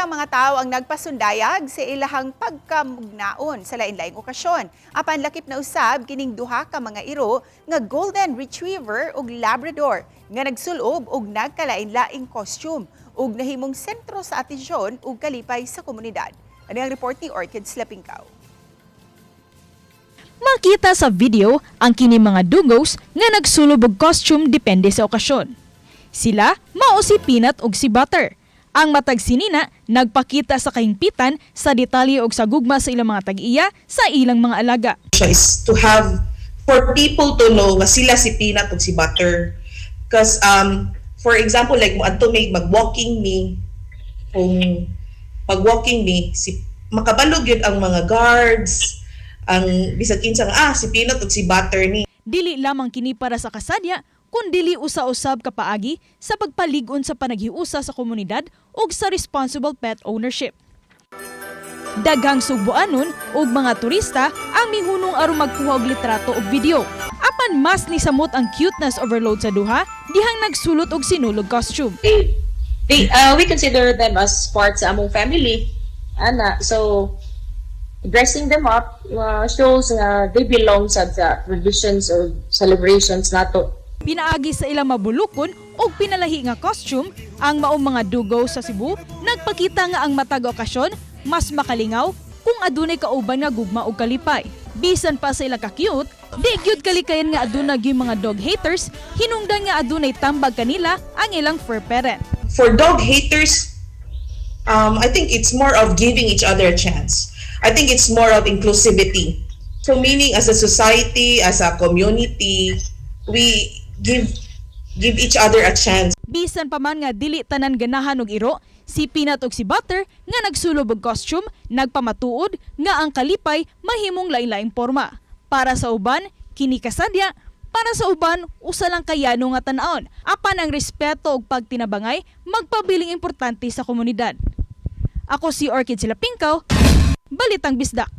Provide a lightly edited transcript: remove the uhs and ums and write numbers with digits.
Daghang mga tao ang nagpasundayag sa ilahang pagkamugnaon sa lain-laing okasyon. Apan lakip na usab kining duha ka mga iro nga Golden Retriever ug Labrador nga nagsulob og nagkalain-laing costume ug nahimong sentro sa atensyon ug kalipay sa komunidad. Ano ang report ni Orchids Lapinkaw? Makita sa video ang kini mga dugos nga nagsulob og costume depende sa okasyon. Sila mao si Peanut ug si Butter. Ang matag sinina nagpakita sa kahingpitan sa detalye og sa gugma sa ilang mga tag-iya sa ilang mga alaga. Is to have for people to know nga sila si Peanut ug si Butter. Because for example like mo adto may mag-walking me, kung pag-walking me si makabalog yun ang mga guards, ang bisag kinsa nga si Peanut ug si Butter ni. Dili lamang kini para sa kasadya kun dili usa-usab kapaagi sa pagpalig-on sa panaghiusa sa komunidad ug sa responsible pet ownership. Daghang Sugboanon ug mga turista ang mihunong aron magkuha og litrato ug video. Apan mas ni samot ang cuteness overload sa duha dihang nagsulot og sinulog costume. We consider them as parts sa among family. So dressing them up shows they belong sa traditions or celebrations nato. Pinaagi sa ilang mabulukon o pinalahi nga costume, ang maong mga dugo sa Cebu nagpakita nga ang matag okasyon mas makalingaw kung adunay kauban nga gugma o kalipay. Bisan pa sa ilang ka-cute, di gyud kalikayan nga aduna gyud mga dog haters, hinungdan nga adunay tambag kanila ang ilang fur parent. For dog haters, I think it's more of giving each other a chance. I think it's more of inclusivity. So meaning as a society, as a community, we give each other a chance. Bisan pa man nga dili tanan ganahan og iro, si Peanut ug si Butter nga nagsulob og costume nagpamatuod nga ang kalipay mahimong lain-laing porma. Para sa uban, kini kasadya, para sa uban usa lang kayano nga tan-awon. Apan ang respeto ug pagtinabangay magpabiling importante sa komunidad. Ako si Orchids Lapinkaw, Balitang Bisdak.